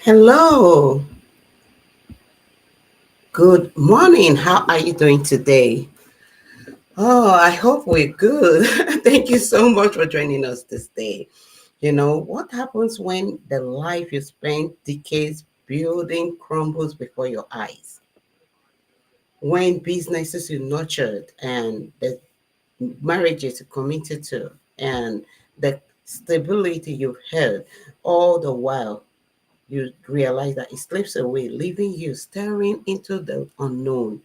Hello, good morning. How are you doing today? Oh, I hope we're good. Thank you so much for joining us this day. You know, what happens when the life you spent decades building crumbles before your eyes? When businesses you nurtured and the marriages you committed to and the stability you've held, all the while you realize that it slips away, leaving you staring into the unknown.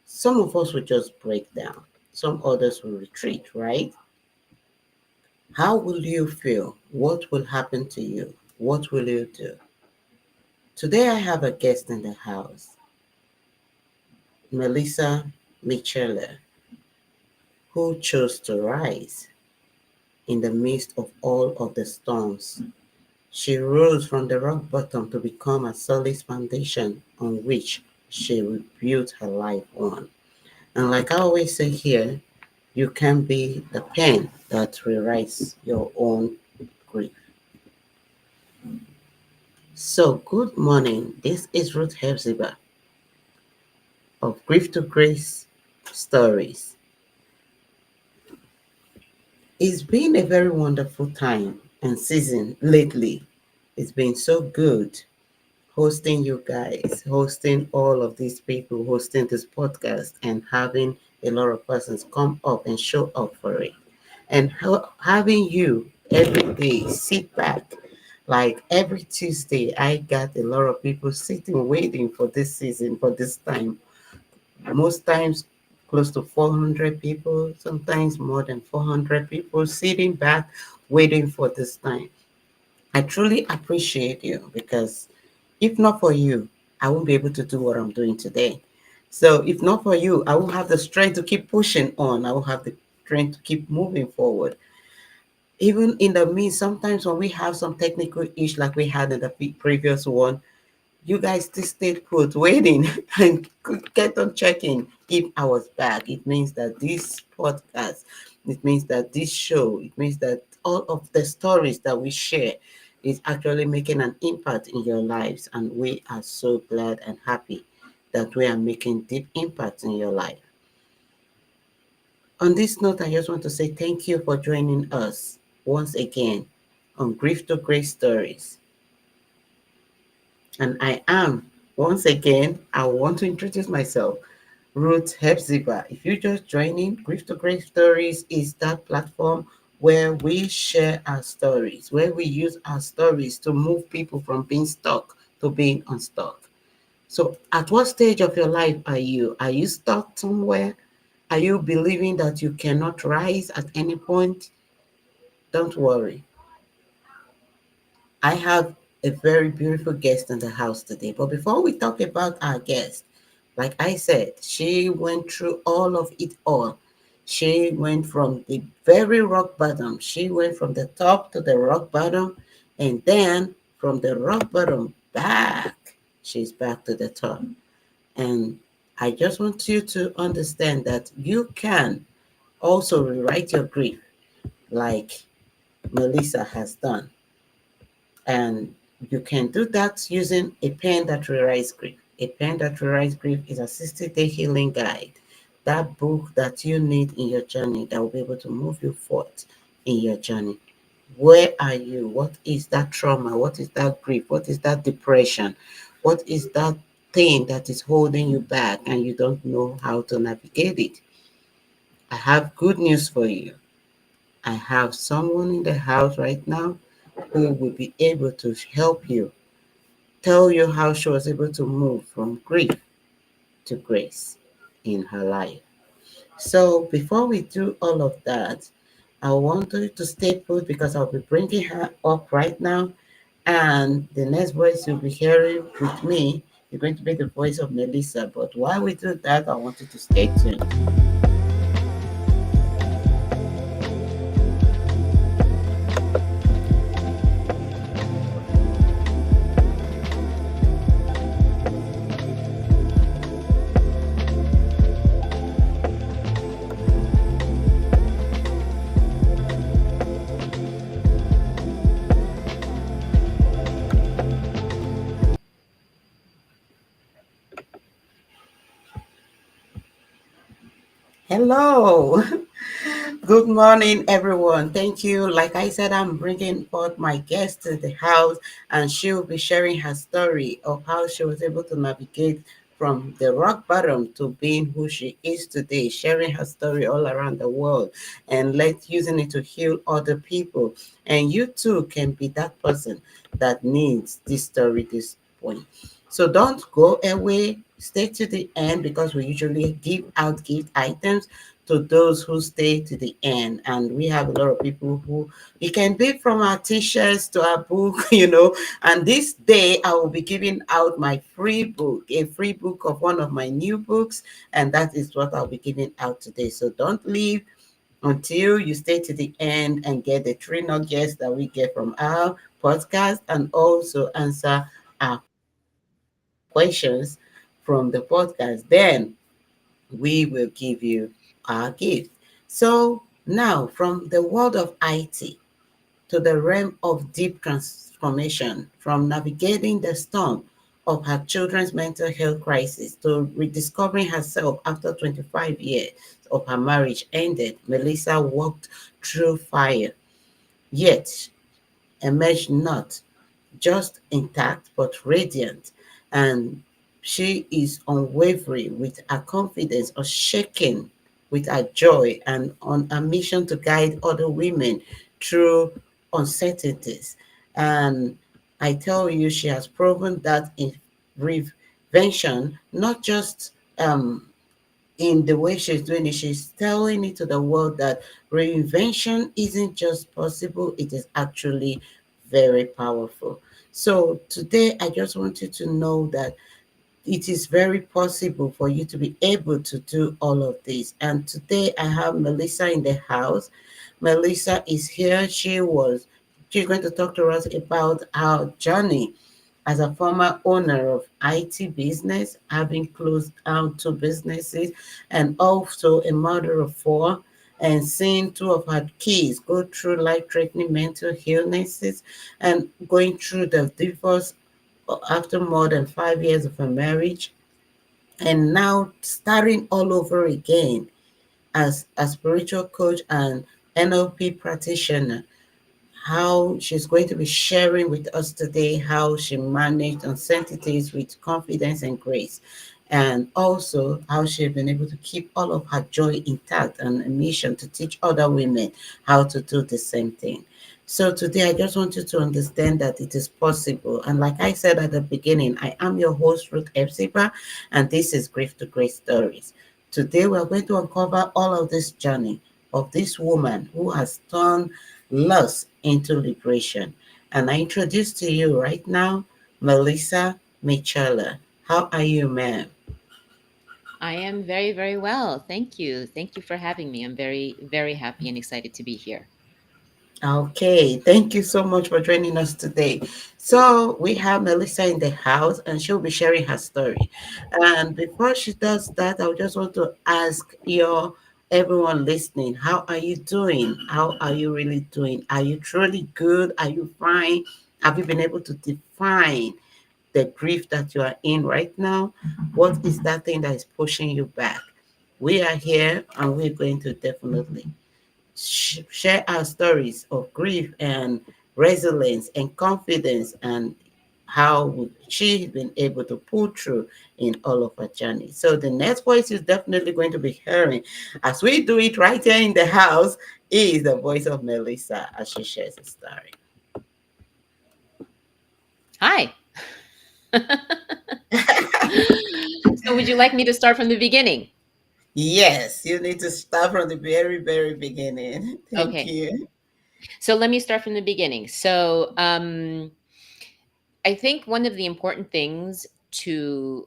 Some of us will just break down, some others will retreat, right? How will you feel? What will happen to you? What will you do? Today, I have a guest in the house, Melissa Minchala, who chose to rise in the midst of all of the storms. She rose from the rock bottom to become a solid foundation on which she rebuilt her life on. And like I always say here, you can be the pen that rewrites your own grief. So, good morning. This is Ruth Hephzibah of Grief2Grace Stories. It's been a very wonderful time and season lately. It's been so good hosting you guys, hosting all of these people, hosting this podcast, and having a lot of persons come up and show up for it. And having you every day sit back. Like every Tuesday, I got a lot of people sitting, waiting for this season, for this time. Most times, close to 400 people, sometimes more than 400 people sitting back, waiting for this time. I truly appreciate you because if not for you, I won't be able to do what I'm doing today. So if not for you, I won't have the strength to keep pushing on. I will have the strength to keep moving forward. Even in the midst, sometimes when we have some technical issue like we had in the previous one, you guys still stayed put, waiting and kept on checking if I was back. It means that this podcast, it means that this show, it means that all of the stories that we share is actually making an impact in your lives. And we are so glad and happy that we are making deep impact in your life. On this note, I just want to say thank you for joining us once again on Grief2Grace Stories. And I am, once again, I want to introduce myself, Ruth Hephzibah. If you're just joining, Grief2Grace Stories is that platform where we share our stories, where we use our stories to move people from being stuck to being unstuck. So, at what stage of your life are you? Are you stuck somewhere? Are you believing that you cannot rise at any point? Don't worry. I have a very beautiful guest in the house today. But before we talk about our guest, like I said, she went through all of it all. She went from the very rock bottom. She went from the top to the rock bottom. And then from the rock bottom back, she's back to the top. And I just want you to understand that you can also rewrite your grief like Melissa has done. And you can do that using a pen that rewrites grief. A pen that rewrites grief is a 60-day healing guide. That book that you need in your journey that will be able to move you forward in your journey. Where are you? What is that trauma? What is that grief? What is that depression? What is that thing that is holding you back and you don't know how to navigate it? I have good news for you. I have someone in the house right now who will be able to help you, tell you how she was able to move from grief to grace in her life. So before we do all of that, I want you to stay put because I'll be bringing her up right now. And the next voice you'll be hearing with me is going to be the voice of Melissa. But while we do that, I want you to stay tuned. Hello. Good morning, everyone. Thank you. Like I said, I'm bringing forth my guest to the house, and she will be sharing her story of how she was able to navigate from the rock bottom to being who she is today, sharing her story all around the world and using it to heal other people. And you too can be that person that needs this story this point. So don't go away. Stay to the end because we usually give out gift items to those who stay to the end. And we have a lot of people who it can be from our t-shirts to our book, And this day I will be giving out my free book, a free book of one of my new books, and that is what I'll be giving out today. So don't leave until you stay to the end and get the three nuggets that we get from our podcast and also answer our questions from the podcast. Then we will give you our gift. So now, from the world of IT to the realm of deep transformation, from navigating the storm of her children's mental health crisis to rediscovering herself after 25 years of her marriage ended, Melissa walked through fire, yet emerged not just intact but radiant. And she is unwavering with her confidence, unshaken with her joy, and on a mission to guide other women through uncertainties. And I tell you, she has proven that in prevention, not just in the way she's doing it, she's telling it to the world that reinvention isn't just possible, it is actually very powerful. So today, I just want you to know that it is very possible for you to be able to do all of this. And today, I have Melissa in the house. Melissa is here. She's going to talk to us about our journey as a former owner of IT business, having closed down two businesses, and also a mother of four, and seeing two of her kids go through life-threatening mental illnesses and going through the divorce after more than 5 years of a marriage, and now starting all over again as a spiritual coach and NLP practitioner. How she's going to be sharing with us today how she managed uncertainties with confidence and grace, and also how she's been able to keep all of her joy intact and a mission to teach other women how to do the same thing. So today I just want you to understand that it is possible. And like I said at the beginning, I am your host, Ruth Hephzibah, and this is Grief2Grace Stories. Today we're going to uncover all of this journey of this woman who has turned loss into liberation. And I introduce to you right now Melissa Minchala. How are you, ma'am? I am very, very well. Thank you. Thank you for having me. I'm very, very happy and excited to be here. Okay, thank you so much for joining us today. So we have Melissa in the house and she'll be sharing her story. And before she does that, I just want to ask your everyone listening, how are you doing? How are you really doing? Are you truly good? Are you fine? Have you been able to define the grief that you are in right now? What is that thing that is pushing you back? We are here and we're going to definitely share our stories of grief and resilience and confidence and how she's been able to pull through in all of her journey. So the next voice is definitely going to be hearing as we do it right here in the house is the voice of Melissa as she shares a story. Hi. So, would you like me to start from the beginning? Yes, you need to start from the very, very beginning. Thank Okay. you. So, let me start from the beginning. I think one of the important things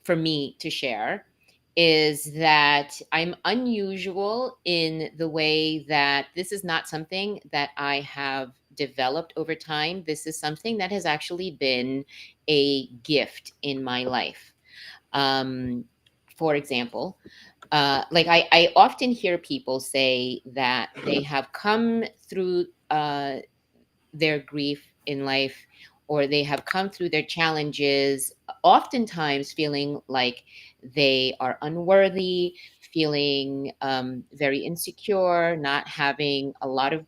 for me to share is that I'm unusual in the way that this is not something that I have developed over time. This is something that has actually been a gift in my life. Um, for example, I often hear people say that they have come through their grief in life, or they have come through their challenges, oftentimes feeling like they are unworthy, feeling very insecure, not having a lot of,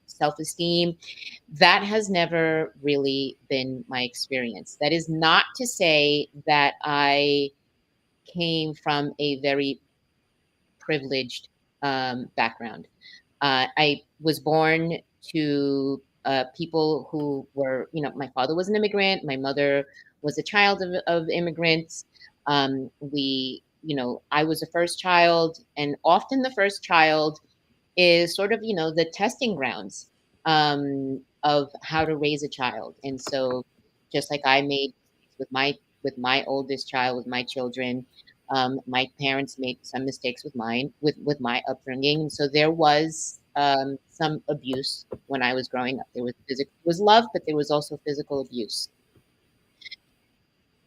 self-esteem. That has never really been my experience. That is not to say that I came from a very privileged background. I was born to people who were, my father was an immigrant, my mother was a child of immigrants. I was the first child, and often the first child is sort of, the testing grounds of how to raise a child. And so, just like I made mistakes with my oldest child, with my children, my parents made some mistakes with mine, with my upbringing. And so there was some abuse when I was growing up. There was physical, was love, but there was also physical abuse.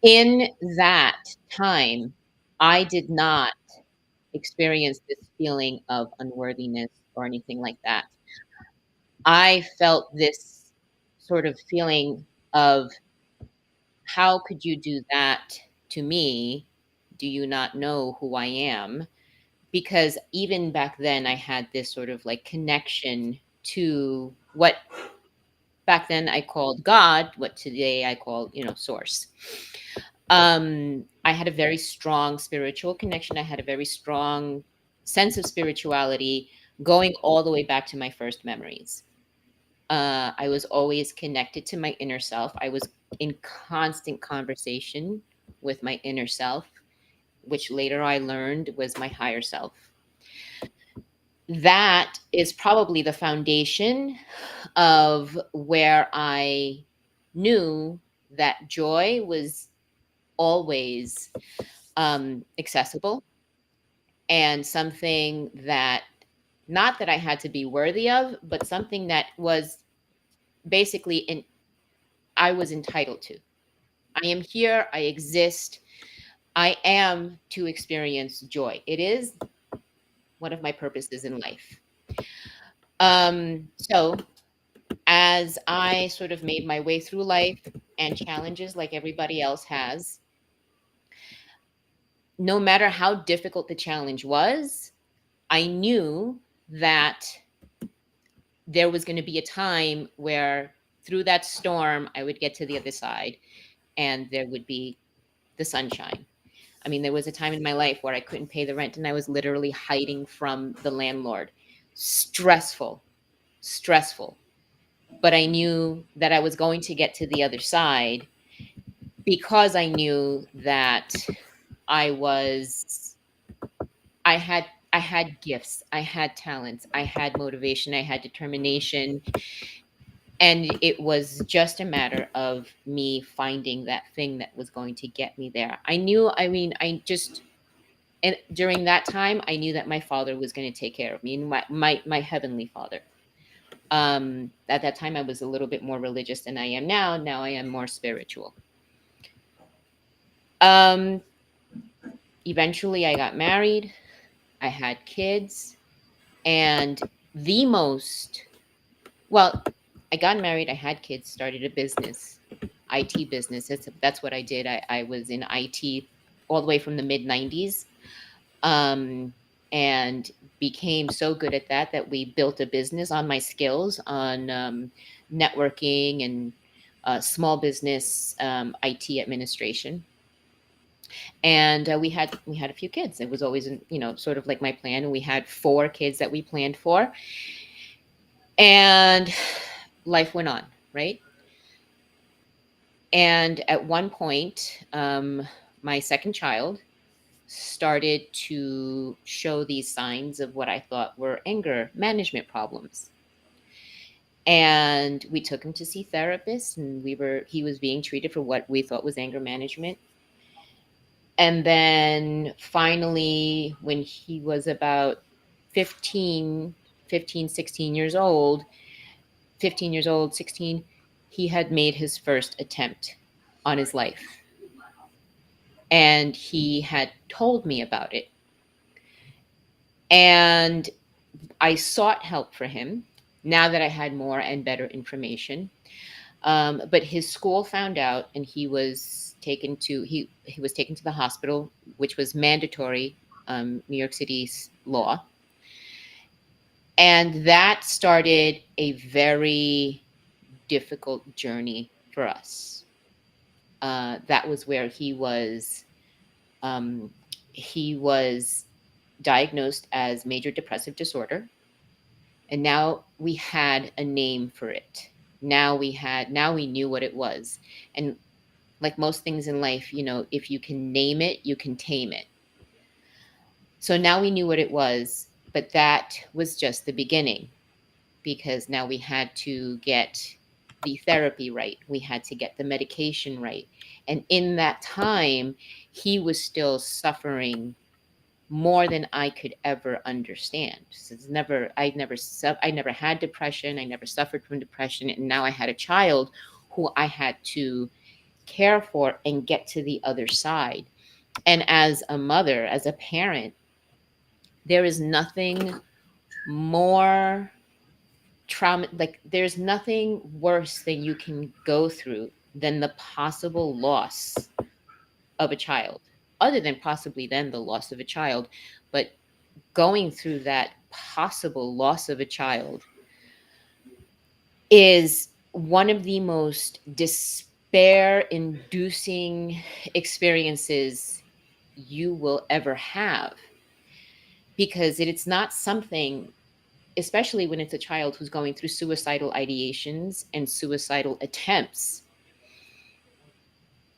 In that time, I did not experience this feeling of unworthiness or anything like that. I felt this sort of feeling of, how could you do that to me? Do you not know who I am? Because even back then, I had this sort of like connection to what back then I called God, what today I call, source. I had a very strong spiritual connection. I had a very strong sense of spirituality going all the way back to my first memories. I was always connected to my inner self. I was in constant conversation with my inner self, which later I learned was my higher self. That is probably the foundation of where I knew that joy was always accessible, and something that, not that I had to be worthy of, but something that was basically I was entitled to. I am here, I exist, I am to experience joy. It is one of my purposes in life. So as I sort of made my way through life and challenges like everybody else has, no matter how difficult the challenge was, I knew that there was going to be a time where through that storm, I would get to the other side and there would be the sunshine. I mean, there was a time in my life where I couldn't pay the rent and I was literally hiding from the landlord. Stressful, stressful. But I knew that I was going to get to the other side because I knew that I was I had gifts, I had talents, I had motivation, I had determination, and it was just a matter of me finding that thing that was going to get me there. I knew, I mean, I just, and during that time, I knew that my father was going to take care of me, and my heavenly father. At that time, I was a little bit more religious than I am now. Now I am more spiritual. Um, Eventually, I got married. I had kids, and the most well, I got married. I had kids. Started a business, IT business. That's what I did. I was in IT all the way from the mid 90s. Um, and became so good at that we built a business on my skills on networking and small business IT administration. And we had a few kids. It was always, sort of like my plan. And we had 4 kids that we planned for, and life went on, right? And at one point, my second child started to show these signs of what I thought were anger management problems. And we took him to see therapists, and he was being treated for what we thought was anger management. And then finally, when he was about 15, 15, 16 years old, 15 years old, 16, he had made his first attempt on his life. And he had told me about it. And I sought help for him now that I had more and better information. But his school found out, and he was taken to the hospital, which was mandatory New York City's law. And that started a very difficult journey for us. That was where um, he was diagnosed as major depressive disorder, and now we had a name for it. Now we knew what it was, and like most things in life, if you can name it, you can tame it. So now we knew what it was, but that was just the beginning, because now we had to get the therapy right. We had to get the medication right. And in that time, he was still suffering more than I could ever understand. So I never had depression. I never suffered from depression. And now I had a child who I had to care for and get to the other side. And as a mother, as a parent, there is nothing more trauma, like there's nothing worse than you can go through than the possible loss of a child, other than possibly then the loss of a child. But going through that possible loss of a child is one of the most despair inducing experiences you will ever have, because it's not something, especially when it's a child who's going through suicidal ideations and suicidal attempts.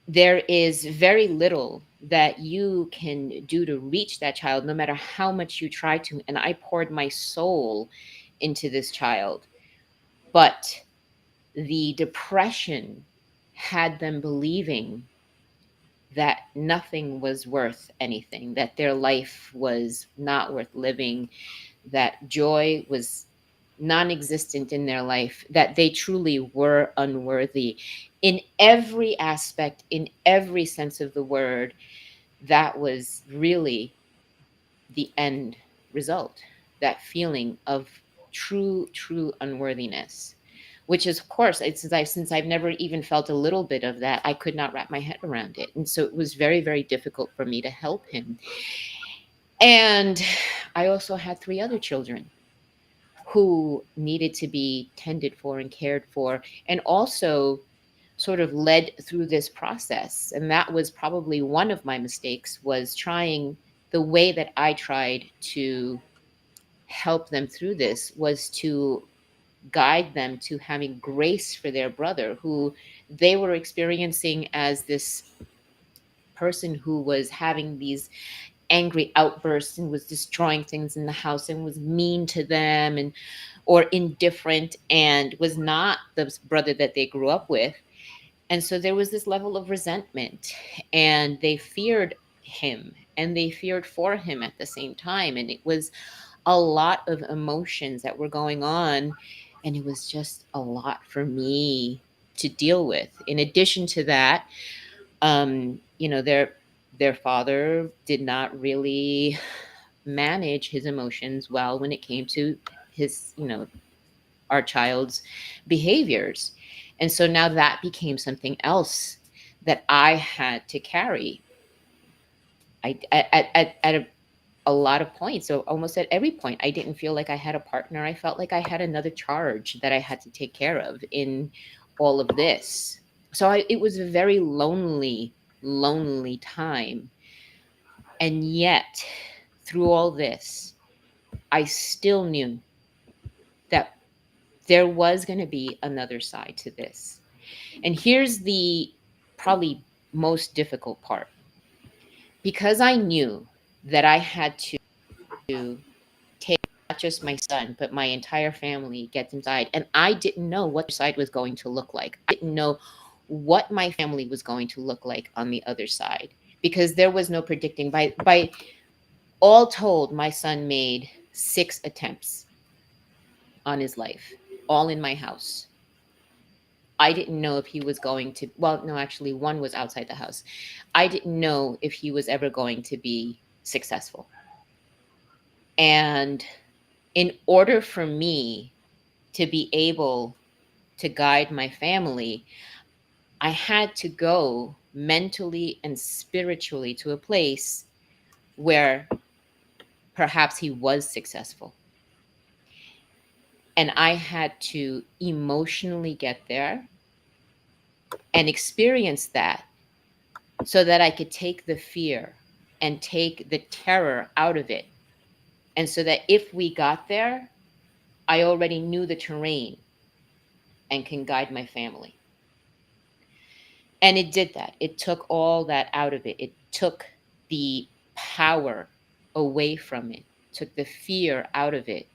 There is very little that you can do to reach that child, no matter how much you try to. And I poured my soul into this child, but the depression had them believing that nothing was worth anything, that their life was not worth living, that joy was non existent in their life, that they truly were unworthy in every aspect, in every sense of the word. That was really the end result, that feeling of true unworthiness, which is, of course, since I've never even felt a little bit of that, I could not wrap my head around it. And so it was very, very difficult for me to help him. And I also had three other children who needed to be tended for and cared for, and also sort of led through this process. And that was probably one of my mistakes, was trying the way that I tried to help them through this was to guide them to having grace for their brother, who they were experiencing as this person who was having these angry outbursts and was destroying things in the house and was mean to them, and or indifferent, and was not the brother that they grew up with. And so there was this level of resentment, and they feared him and they feared for him at the same time. And it was a lot of emotions that were going on, and it was just a lot for me to deal with. In addition to that, their father did not really manage his emotions well when it came to his, our child's behaviors. And so now that became something else that I had to carry. I at a lot of points, so almost at every point, I didn't feel like I had a partner. I felt like I had another charge that I had to take care of in all of this. So it was a very lonely time. And yet, through all this, I still knew that there was going to be another side to this. And here's the probably most difficult part. Because I knew that I had to take not just my son, but my entire family, get them side. And I didn't know what the side was going to look like. I didn't know what my family was going to look like on the other side, because there was no predicting. By all told, my son made 6 attempts on his life, all in my house. I didn't know if he was going to, well, no, actually, one was outside the house. I didn't know if he was ever going to be successful. And in order for me to be able to guide my family, I had to go mentally and spiritually to a place where perhaps he was successful. And I had to emotionally get there and experience that so that I could take the fear and take the terror out of it. And so that if we got there, I already knew the terrain and can guide my family. And it did that. It took all that out of it. It took the power away from it, took the fear out of it.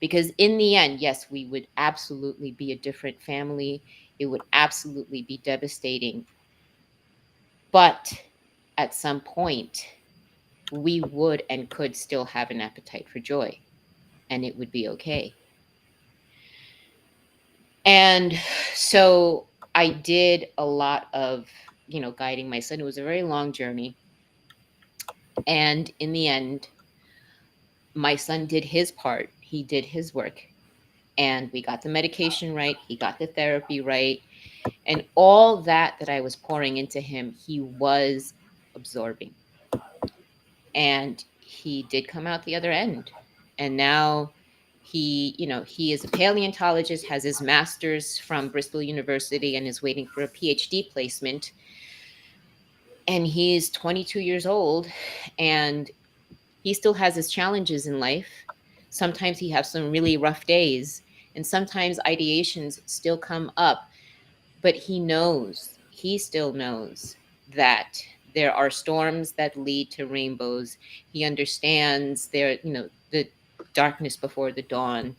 Because in the end, yes, we would absolutely be a different family. It would absolutely be devastating. But at some point, we would and could still have an appetite for joy, and it would be okay. And so I did a lot of, guiding my son. It was a very long journey. And in the end, my son did his part, he did his work. And we got the medication right, he got the therapy right. And all that I was pouring into him, he was absorbing. And he did come out the other end. And now he is a paleontologist, has his master's from Bristol University, and is waiting for a PhD placement. And he's 22 years old, and he still has his challenges in life. Sometimes he has some really rough days, and sometimes ideations still come up, but he still knows that there are storms that lead to rainbows. He understands the darkness before the dawn.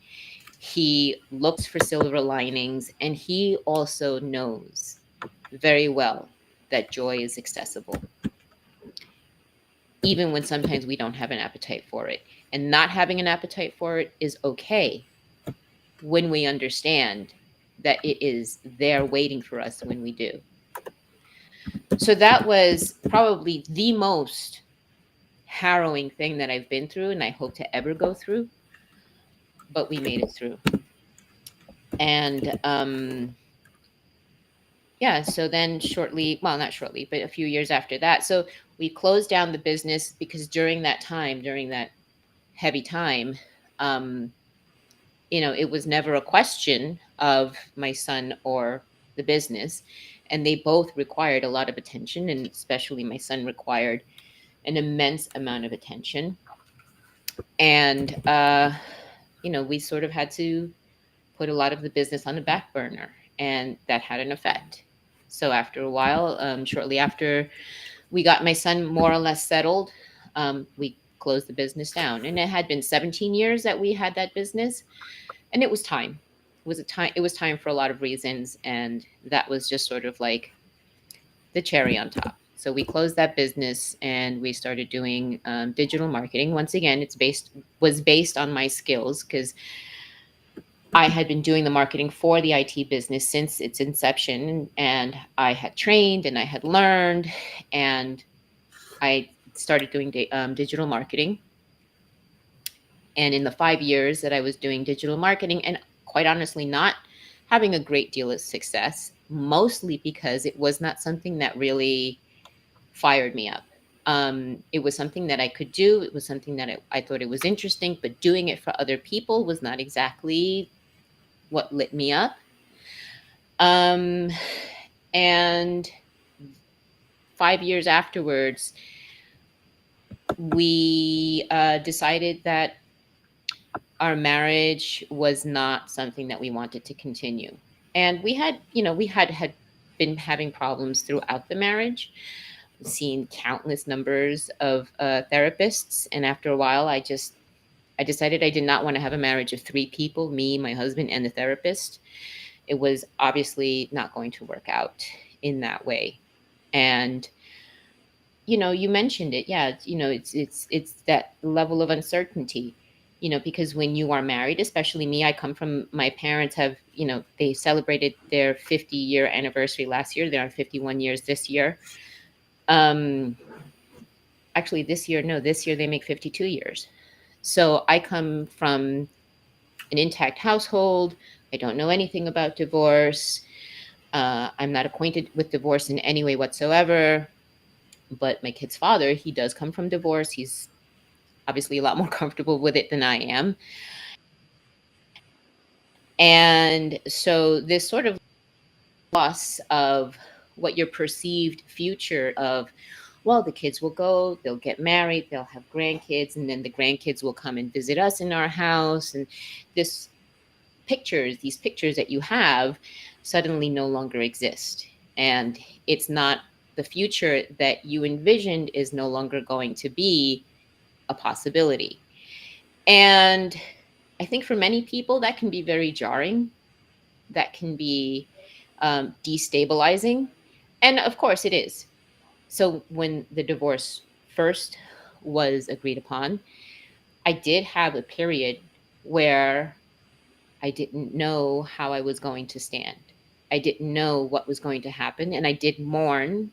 He looks for silver linings, and he also knows very well that joy is accessible, even when sometimes we don't have an appetite for it. And not having an appetite for it is okay when we understand that it is there waiting for us when we do. So that was probably the most harrowing thing that I've been through and I hope to ever go through, but we made it through. And yeah, so then shortly, well, not shortly, but a few years after that, so we closed down the business because during that time, during that heavy time, um, it was never a question of my son or the business. And they both required a lot of attention, and especially my son required an immense amount of attention. And, we sort of had to put a lot of the business on the back burner, and that had an effect. So after a while, shortly after we got my son more or less settled, we closed the business down. And it had been 17 years that we had that business, and it was time. It was time for a lot of reasons, and that was just sort of like the cherry on top. So we closed that business and we started doing digital marketing. Once again, was based on my skills because I had been doing the marketing for the IT business since its inception, and I had trained and I had learned, and I started doing digital marketing. And in the 5 years that I was doing digital marketing, and quite honestly, not having a great deal of success, mostly because it was not something that really fired me up. It was something that I could do. It was something that I thought it was interesting, but doing it for other people was not exactly what lit me up. Um, and 5 years afterwards, we decided that our marriage was not something that we wanted to continue. And we had been having problems throughout the marriage, seen countless numbers of therapists. And after a while, I decided I did not want to have a marriage of three people, me, my husband, and the therapist. It was obviously not going to work out in that way. And you mentioned it. Yeah, it's that level of uncertainty. Because when you are married, especially me, I come from, my parents have, they celebrated their 50-year anniversary last year. They're on 51 years this year. Um, Actually, this year, no, this year they make 52 years. So I come from an intact household. I don't know anything about divorce. I'm not acquainted with divorce in any way whatsoever. But my kid's father, he does come from divorce. He's obviously a lot more comfortable with it than I am. And so this sort of loss of what your perceived future of, well, the kids will go, they'll get married, they'll have grandkids, and then the grandkids will come and visit us in our house. And this these pictures that you have suddenly no longer exist. And it's not the future that you envisioned is no longer going to be a possibility. And I think for many people, that can be very jarring. That can be destabilizing. And of course, it is. So when the divorce first was agreed upon, I did have a period where I didn't know how I was going to stand. I didn't know what was going to happen. And I did mourn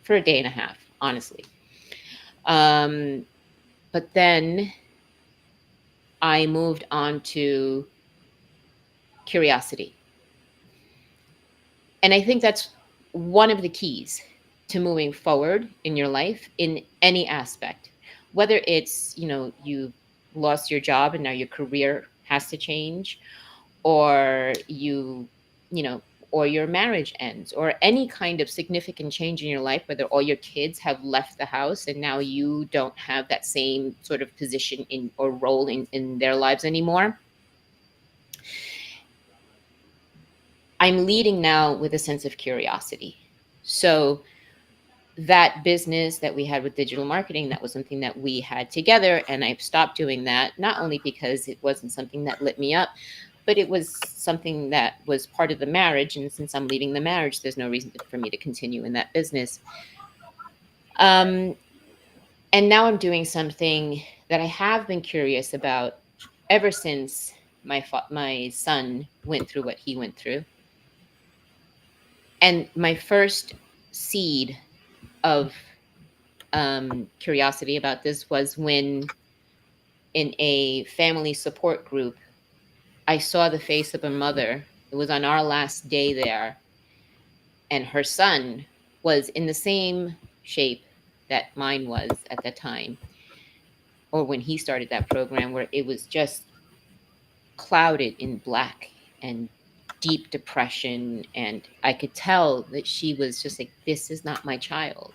for a day and a half, honestly. Um, but then I moved on to curiosity. And I think that's one of the keys to moving forward in your life in any aspect. Whether it's, you lost your job and now your career has to change, or you know, or your marriage ends, or any kind of significant change in your life, whether all your kids have left the house and now you don't have that same sort of position in or role in their lives anymore. I'm leading now with a sense of curiosity. So that business that we had with digital marketing, that was something that we had together, and I've stopped doing that, not only because it wasn't something that lit me up, but it was something that was part of the marriage, and since I'm leaving the marriage, there's no reason for me to continue in that business. um, and now I'm doing something that I have been curious about ever since my son went through what he went through. And my first seed of curiosity about this was when, in a family support group, I saw the face of a mother. It was on our last day there, and her son was in the same shape that mine was at that time, or when he started that program, where it was just clouded in black and deep depression. And I could tell that she was just like, this is not my child.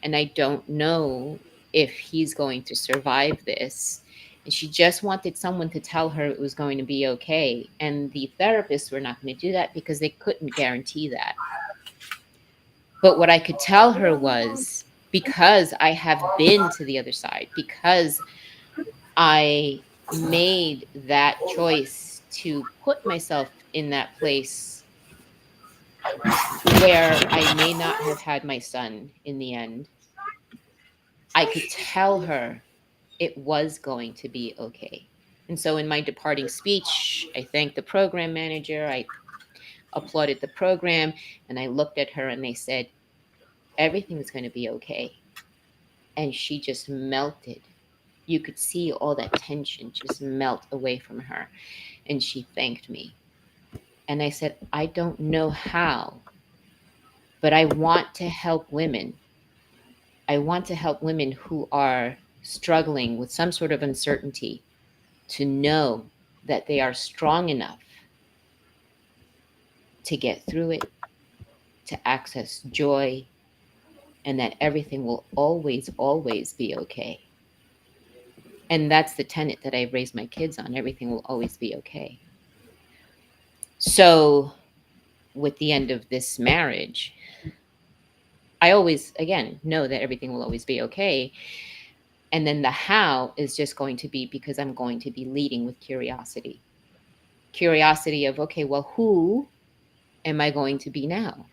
And I don't know if he's going to survive this. And she just wanted someone to tell her it was going to be okay. And the therapists were not going to do that because they couldn't guarantee that. But what I could tell her was, because I have been to the other side, because I made that choice to put myself in that place where I may not have had my son in the end, I could tell her it was going to be okay. And so in my departing speech, I thanked the program manager, I applauded the program, and I looked at her and they said, everything's going to be okay. And she just melted. You could see all that tension just melt away from her. And she thanked me. And I said, I don't know how, but I want to help women. I want to help women who are struggling with some sort of uncertainty to know that they are strong enough to get through it, to access joy, and that everything will always, always be okay. And that's the tenet that I've raised my kids on. Everything will always be okay. So, with the end of this marriage, I always, again, know that everything will always be okay. And then the how is just going to be because I'm going to be leading with curiosity. Curiosity of, okay, well, who am I going to be now?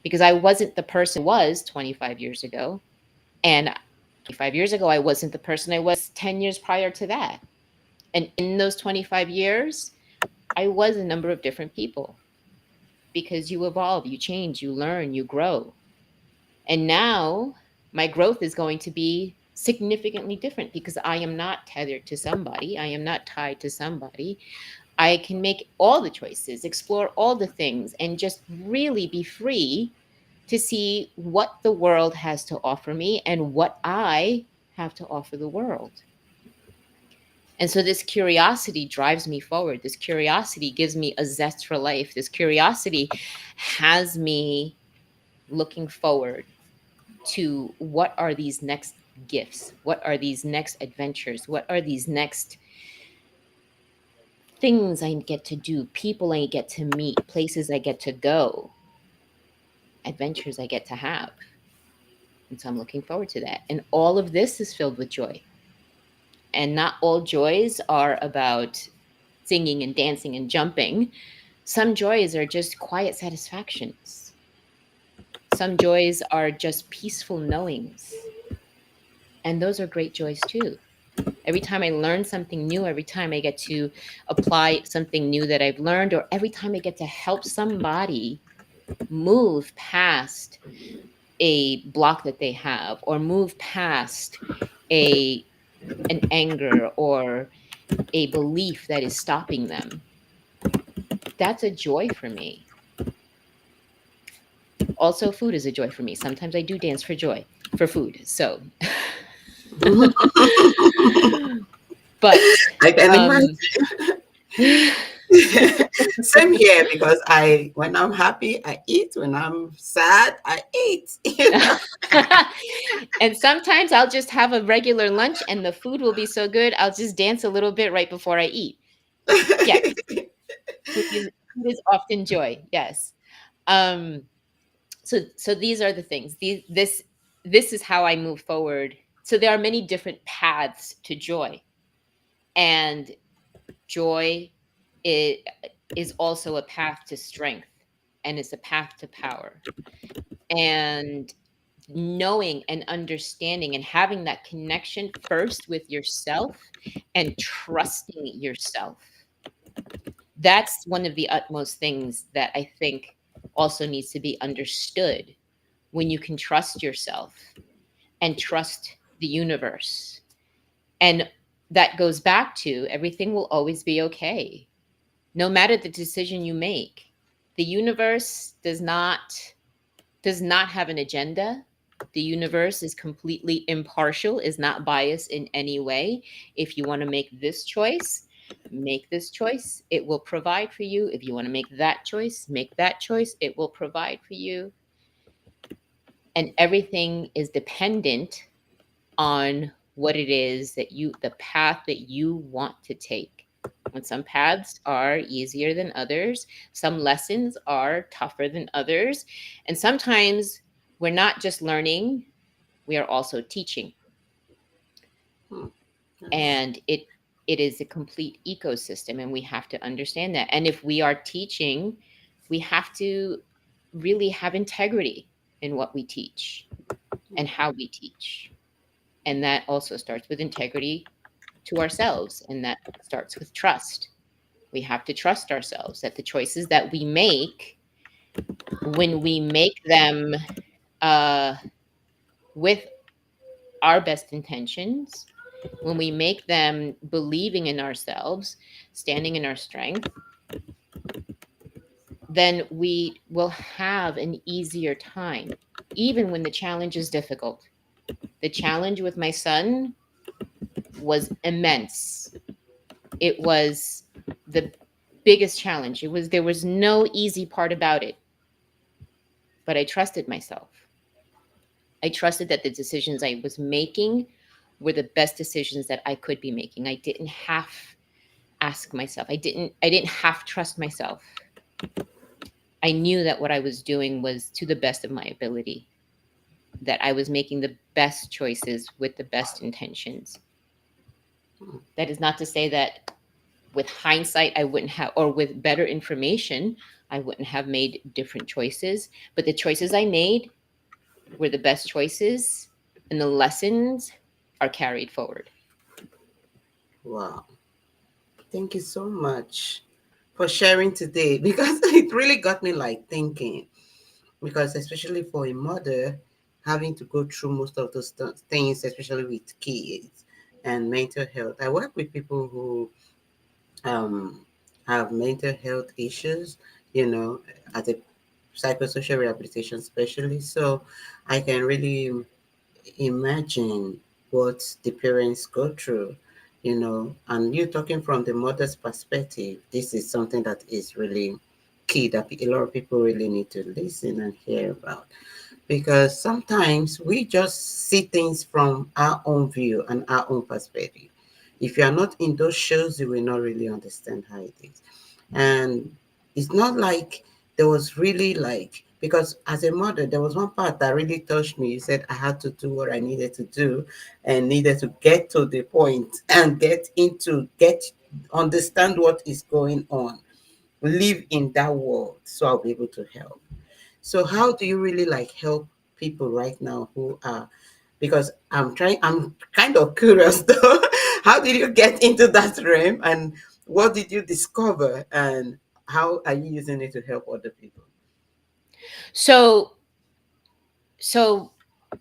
Because I wasn't the person I was 25 years ago. And 25 years ago, I wasn't the person I was 10 years prior to that. And in those 25 years, I was a number of different people, because you evolve, you change, you learn, you grow. And now my growth is going to be significantly different because I am not tethered to somebody. I am not tied to somebody. I can make all the choices, explore all the things, and just really be free to see what the world has to offer me and what I have to offer the world. And so this curiosity drives me forward. This curiosity gives me a zest for life. This curiosity has me looking forward to what are these next gifts? What are these next adventures? What are these next things I get to do, people I get to meet, places I get to go, adventures I get to have? And so I'm looking forward to that. And all of this is filled with joy. And not all joys are about singing and dancing and jumping. Some joys are just quiet satisfactions. Some joys are just peaceful knowings. And those are great joys too. Every time I learn something new, every time I get to apply something new that I've learned, or every time I get to help somebody move past a block that they have, or move past a an anger or a belief that is stopping them, that's a joy for me. Also, food is a joy for me. Sometimes I do dance for joy, for food. So, but I can imagine. um, Same here, because when I'm happy, I eat. When I'm sad, I eat. and sometimes I'll just have a regular lunch and the food will be so good, I'll just dance a little bit right before I eat. Yes, food is often joy. Yes. Um, so these are the things. This is how I move forward. So there are many different paths to joy, and joy is, is also a path to strength, and it's a path to power. And knowing and understanding and having that connection first with yourself and trusting yourself, that's one of the utmost things that I think also needs to be understood. When you can trust yourself and trust the universe, and that goes back to everything will always be okay no matter the decision you make. The universe does not have an agenda. The universe is completely impartial, is not biased in any way. If you want to make this choice, it will provide for you. If you want to make that choice, it will provide for you. And everything is dependent on what it is the path that you want to take. And some paths are easier than others, some lessons are tougher than others. And sometimes we're not just learning, we are also teaching. Hmm, yes. And it is a complete ecosystem, and we have to understand that. And if we are teaching, we have to really have integrity in what we teach and how we teach. And that also starts with integrity to ourselves, and that starts with trust. We have to trust ourselves that the choices that we make, when we make them uh, with our best intentions, when we make them believing in ourselves, standing in our strength, then we will have an easier time, even when the challenge is difficult. The challenge with my son was immense. It was the biggest challenge. There was no easy part about it, but I trusted myself. I trusted that the decisions I was making were the best decisions that I could be making. I didn't have ask myself. I didn't have trust myself. I knew that what I was doing was to the best of my ability, that I was making the best choices with the best intentions. That is not to say that with hindsight I wouldn't have, or with better information I wouldn't have made different choices, but the choices I made were the best choices, and the lessons are carried forward. Wow. Thank you so much for sharing today, because it really got me like thinking. Because especially for a mother, having to go through most of those things, especially with kids and mental health. I work with people who um, have mental health issues, you know, at a psychosocial rehabilitation specialist, so I can really imagine what the parents go through, and you talking from the mother's perspective, this is something that is really key that a lot of people really need to listen and hear about, because sometimes we just see things from our own view and our own perspective. If you are not in those shoes, you will not really understand how it is. And it's not like there was really like, because as a mother, there was one part that really touched me. You said I had to do what I needed to do and needed to get to the point and get understand what is going on, live in that world so I'll be able to help. So how do you really like help people right now who are, because I'm kind of curious though. How did you get into that realm, and what did you discover, and how are you using it to help other people? So so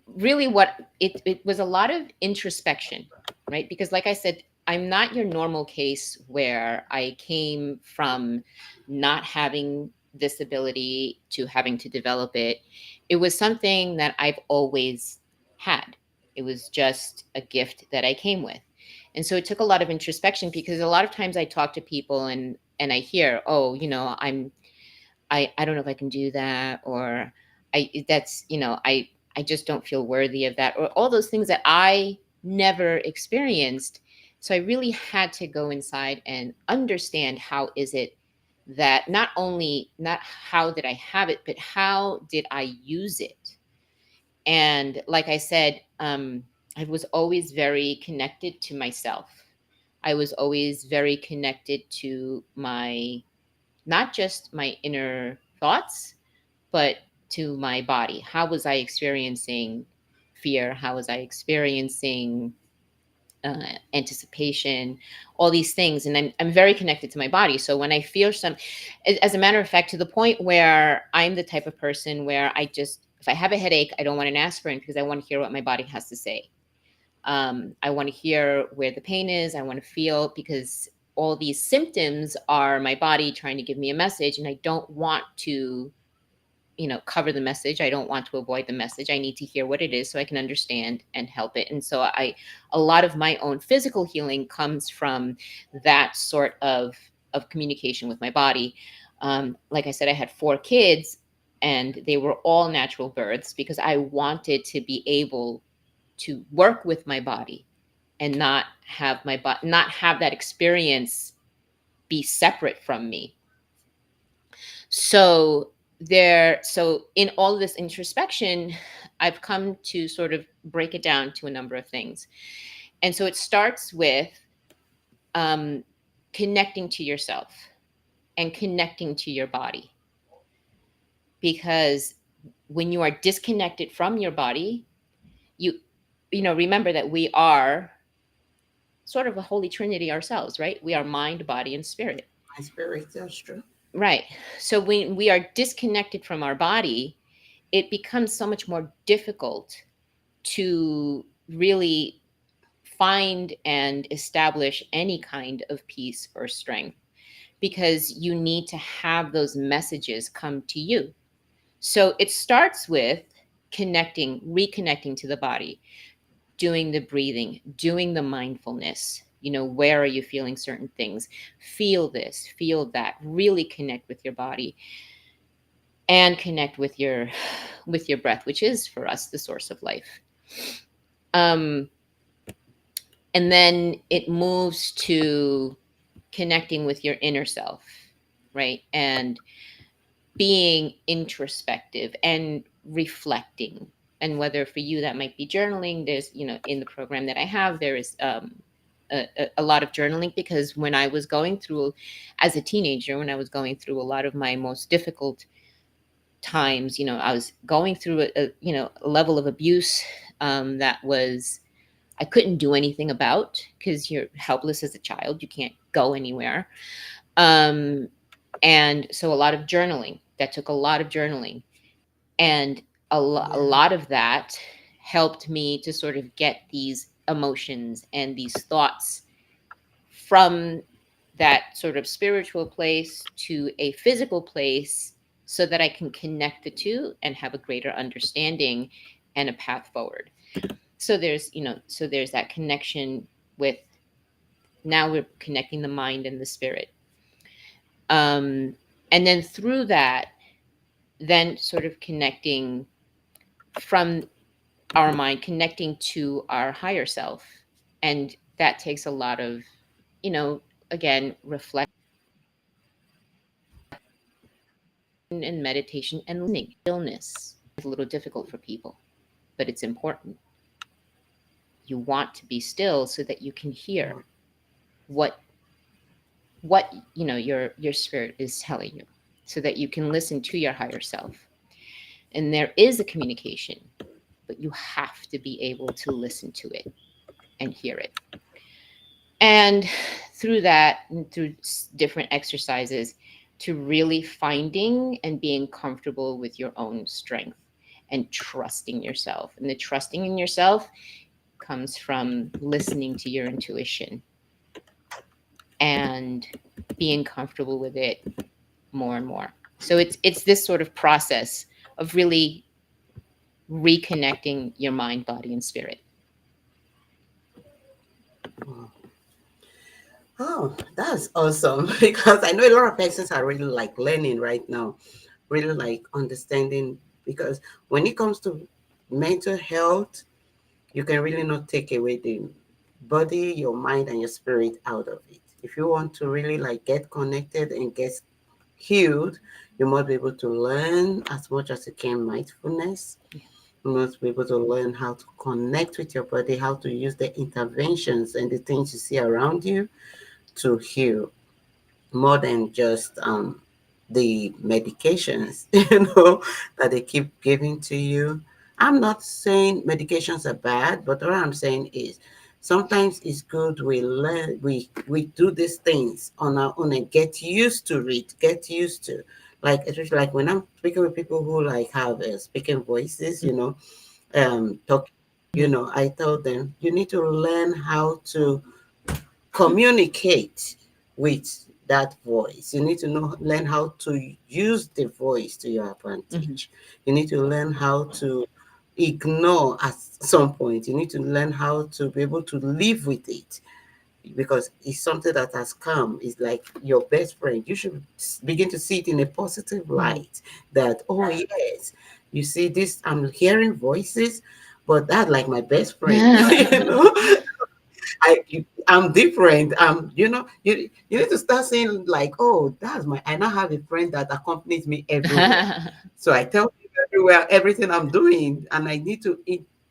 really what it was a lot of introspection, right? Because like I said, I'm not your normal case where I came from not having this ability to having to develop it. It was something that I've always had. It was just a gift that I came with. And so it took a lot of introspection, because a lot of times I talk to people and I hear, "Oh, I don't know if I can do that," or I just don't feel worthy of that, or all those things that I never experienced. So I really had to go inside and understand, how is it that not how did I have it, but how did I use it? And like I said, I was always very connected to myself. I was always very connected to my, not just my inner thoughts, but to my body. How was I experiencing fear? How was I experiencing anticipation? All these things, and I'm very connected to my body. So when I feel some, as a matter of fact, to the point where I'm the type of person where I just, if I have a headache, I don't want an aspirin, because I want to hear what my body has to say. I want to hear where the pain is. I want to feel, because all these symptoms are my body trying to give me a message, and I don't want to cover the message. I don't want to avoid the message. I need to hear what it is so I can understand and help it. And so a lot of my own physical healing comes from that sort of communication with my body. Like I said, I had 4 kids, and they were all natural births, because I wanted to be able to work with my body and not have that experience be separate from me. So in all of this introspection, I've come to sort of break it down to a number of things. And so it starts with um, connecting to yourself and connecting to your body, because when you are disconnected from your body, you remember that we are sort of a holy trinity ourselves, right? We are mind, body, and spirit. My spirit, that's true. Right. So when we are disconnected from our body, it becomes so much more difficult to really find and establish any kind of peace or strength, because you need to have those messages come to you. So it starts with reconnecting to the body, doing the breathing, doing the mindfulness. Where are you feeling certain things? Feel this, feel that, really connect with your body, and connect with your breath, which is for us the source of life. um and then it moves to connecting with your inner self, right? And being introspective and reflecting. And whether for you that might be journaling, there's in the program that I have, there is a lot of journaling, because when I was going through, as a teenager, when I was going through a lot of my most difficult times, I was going through a level of abuse that was, I couldn't do anything about, because you're helpless as a child. You can't go anywhere. Um, and so a lot of journaling. That took a lot of journaling. And a Yeah. lot of that helped me to sort of get these emotions and these thoughts from that sort of spiritual place to a physical place, so that I can connect the two and have a greater understanding and a path forward. So there's that connection with, now we're connecting the mind and the spirit. Um, and then through that, then sort of connecting from our mind, connecting to our higher self. And that takes a lot of, again, reflection and meditation and listening. Stillness is a little difficult for people, but it's important. You want to be still so that you can hear what your spirit is telling you, so that you can listen to your higher self. And there is a communication, but you have to be able to listen to it and hear it. And through that, and through different exercises, to really finding and being comfortable with your own strength and trusting yourself. And the trusting in yourself comes from listening to your intuition and being comfortable with it more and more. So it's this sort of process of really reconnecting your mind, body, and spirit. Wow. Oh, that's awesome. Because I know a lot of persons are really like learning right now, really like understanding. Because when it comes to mental health, you can really not take away the body, your mind, and your spirit out of it. If you want to really like get connected and get healed, you must be able to learn as much as you can mindfulness. Yeah. You must be able to learn how to connect with your body, how to use the interventions and the things you see around you to heal more than just the medications, that they keep giving to you. I'm not saying medications are bad, but what I'm saying is sometimes it's good we learn, we do these things on our own and get used to it, get used to, like especially like when I'm speaking with people who like have speaking voices, talk, I tell them you need to learn how to communicate with that voice. You need to learn how to use the voice to your Mm-hmm. advantage. You need to learn how to ignore at some point. You need to learn how to be able to live with it, because it's something that has come. It's like your best friend. You should begin to see it in a positive Mm-hmm. light, that, oh yes, you see this, I'm hearing voices, but that's like my best friend. I'm different. You need to start saying like, oh, that's my. I now have a friend that accompanies me everywhere, so I tell him everywhere everything I'm doing, and I need to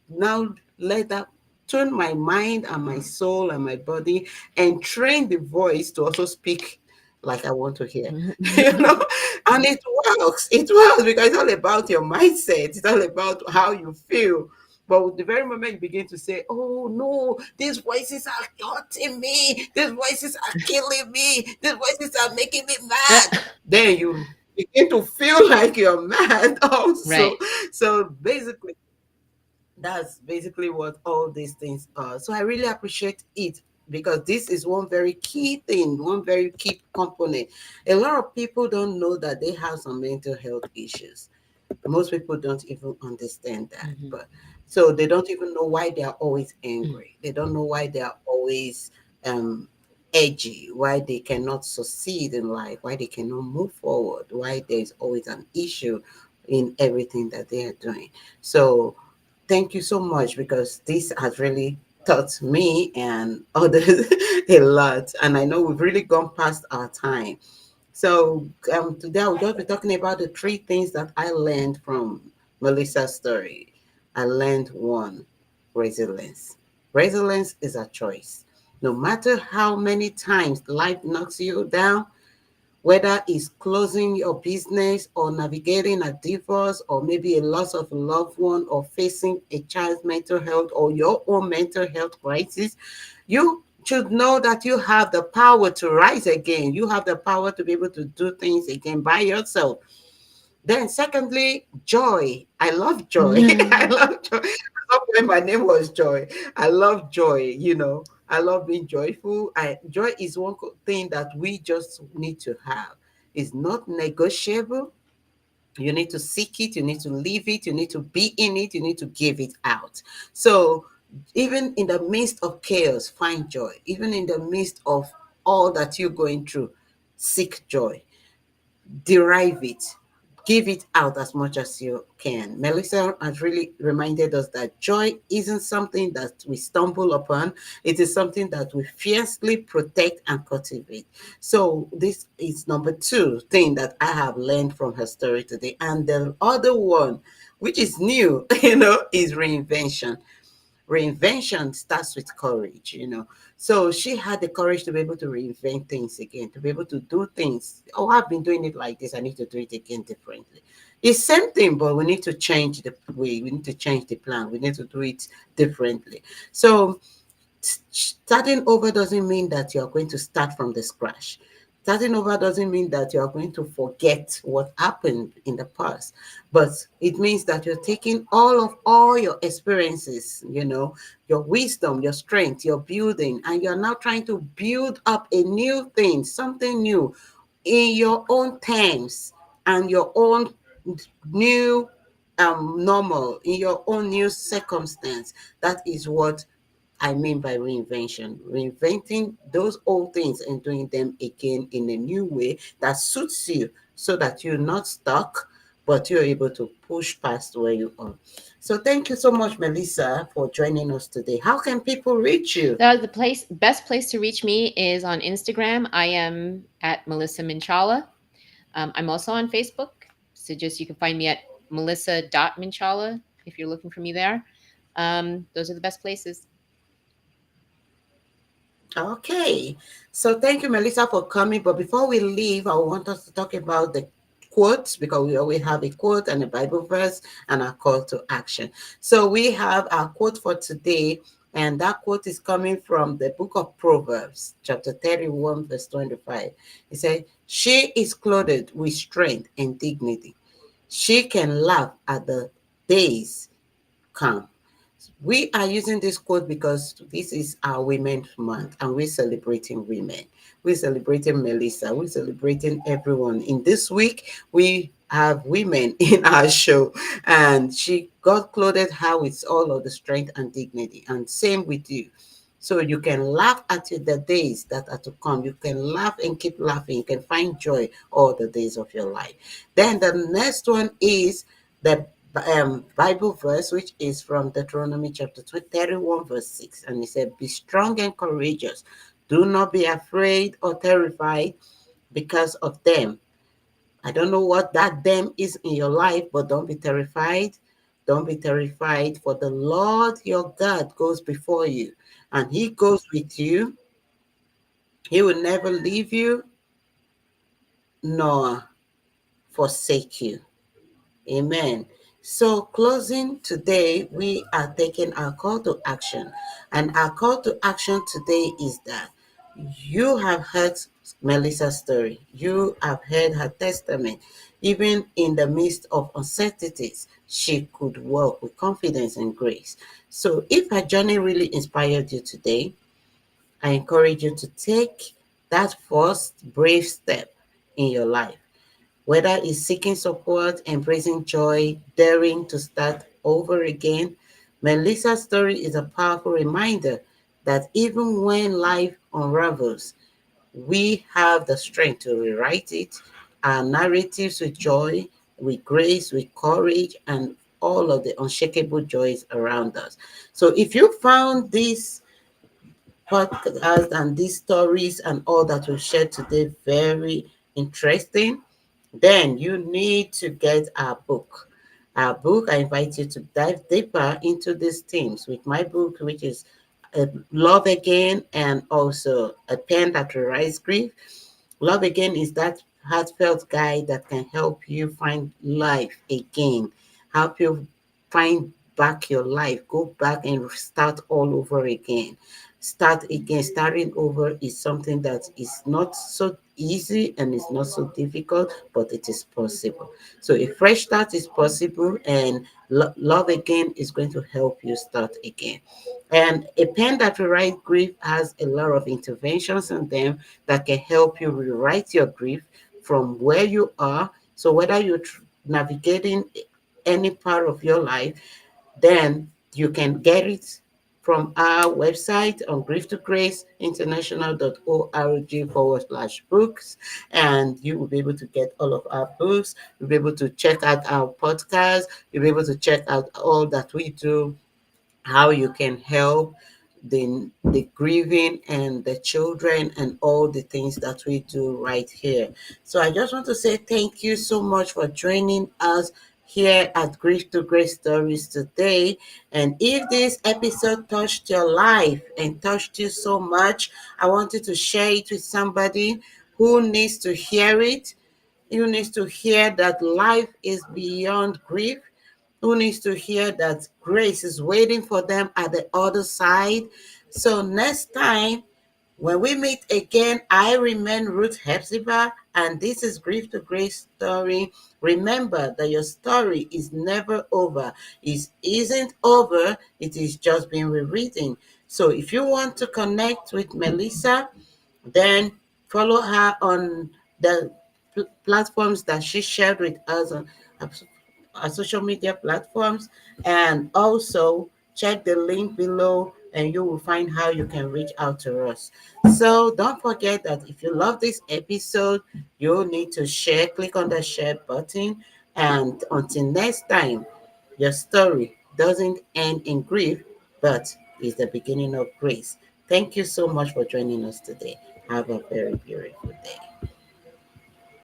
now let that turn my mind and my soul and my body and train the voice to also speak like I want to hear, you know. And it works. It works because it's all about your mindset. It's all about how you feel. But the very moment you begin to say, oh no, these voices are hurting me, these voices are killing me, these voices are making me mad, then you begin to feel like you're mad also. Right. So basically, that's basically what all these things are. So I really appreciate it, because this is one very key thing, one very key component. A lot of people don't know that they have some mental health issues. Most people don't even understand that. Mm-hmm. But so they don't even know why they are always Mm. angry. They don't know why they are always um edgy, why they cannot succeed in life, why they cannot move forward, why there's always an issue in everything that they are doing. So thank you so much, because this has really taught me and others a lot. And I know we've really gone past our time. So today I'll just be talking about the three things that I learned from Melissa's story. I learned one, resilience. Resilience is a choice. No matter how many times life knocks you down, whether it's closing your business or navigating a divorce or maybe a loss of a loved one or facing a child's mental health or your own mental health crisis, you should know that you have the power to rise again. You have the power to be able to do things again by yourself. Then, secondly, joy. I love joy. I love joy. I love when my name was Joy. I love joy. I love being joyful. Joy is one thing that we just need to have. It's not negotiable. You need to seek it, you need to live it, you need to be in it, you need to give it out. So even in the midst of chaos, find joy. Even in the midst of all that you're going through, seek joy, derive it, give it out as much as you can. Melissa has really reminded us that joy isn't something that we stumble upon, it is something that we fiercely protect and cultivate. So, this is number two thing that I have learned from her story today. And the other one, which is new, is reinvention. Reinvention starts with courage, So she had the courage to be able to reinvent things again, to be able to do things. Oh, I've been doing it like this. I need to do it again differently. It's same thing, but we need to change the way. We need to change the plan. We need to do it differently. So starting over doesn't mean that you're going to start from the scratch. Starting over doesn't mean that you're going to forget what happened in the past, but it means that you're taking all your experiences, your wisdom, your strength, your building, and you're now trying to build up a new thing, something new in your own terms and your own new normal, in your own new circumstance. That is what I mean by reinvention. Reinventing those old things and doing them again in a new way that suits you so that you're not stuck, but you're able to push past where you are. So thank you so much, Melissa, for joining us today. How can people reach you? The best place to reach me is on Instagram. I am at Melissa Minchala. I'm also on Facebook. So just you can find me at melissa.minchala if you're looking for me there. Those are the best places. Okay. So thank you, Melissa, for coming. But before we leave, I want us to talk about the quotes because we always have a quote and a Bible verse and a call to action. So we have our quote for today, and that quote is coming from the book of Proverbs, chapter 31, verse 25. It says, "She is clothed with strength and dignity. She can laugh at the days come." We are using this quote because this is our Women's Month and we're celebrating women. We're celebrating Melissa. We're celebrating everyone. In this week, we have women in our show, and God clothed her with all of the strength and dignity. And same with you. So you can laugh at the days that are to come. You can laugh and keep laughing. You can find joy all the days of your life. Then the next one is the Bible verse, which is from Deuteronomy chapter 31, verse 6. And it said, "Be strong and courageous. Do not be afraid or terrified because of them." I don't know what that them is in your life, but don't be terrified. Don't be terrified, for the Lord your God goes before you, and he goes with you. He will never leave you nor forsake you. Amen. So, closing today, we are taking our call to action. And our call to action today is that you have heard Melissa's story, you have heard her testament. Even in the midst of uncertainties, she could walk with confidence and grace. So, if her journey really inspired you today, I encourage you to take that first brave step in your life, whether it's seeking support, embracing joy, daring to start over again. Melissa's story is a powerful reminder that even when life unravels, we have the strength to rewrite it, our narratives with joy, with grace, with courage, and all of the unshakable joys around us. So if you found this podcast and these stories and all that we shared today very interesting, then you need to get our book. Our book, I invite you to dive deeper into these themes with my book, which is Love Again, and also A Pen That Rewrites Grief. Love Again is that heartfelt guide that can help you find life again, help you find back your life, go back and start all over again. Start again. Starting over is something that is not so easy and it's not so difficult, but it is possible. So a fresh start is possible, and Love Again is going to help you start again. And A Pen That Rewrites Grief has a lot of interventions in them that can help you rewrite your grief from where you are. So whether you're navigating any part of your life, then you can get it from our website on grief2graceinternational.org/books, and you will be able to get all of our books. You'll be able to check out our podcast. You'll be able to check out all that we do, how you can help the grieving and the children and all the things that we do right here. So I just want to say thank you so much for joining us here at Grief2Grace Stories today. And if this episode touched your life and touched you so much, I want you to share it with somebody who needs to hear it. You need to hear that life is beyond grief, who needs to hear that grace is waiting for them at the other side. So next time when we meet again, I remain Ruth Hephzibah, and this is Grief2Grace Story. Remember that your story is never over. It isn't over, it is just being rewritten. So if you want to connect with Melissa, then follow her on the platforms that she shared with us on our social media platforms, and also check the link below and you will find how you can reach out to us. So don't forget that if you love this episode, you'll need to share. Click on the share button. And until next time, your story doesn't end in grief, but is the beginning of grace. Thank you so much for joining us today. Have a very beautiful day.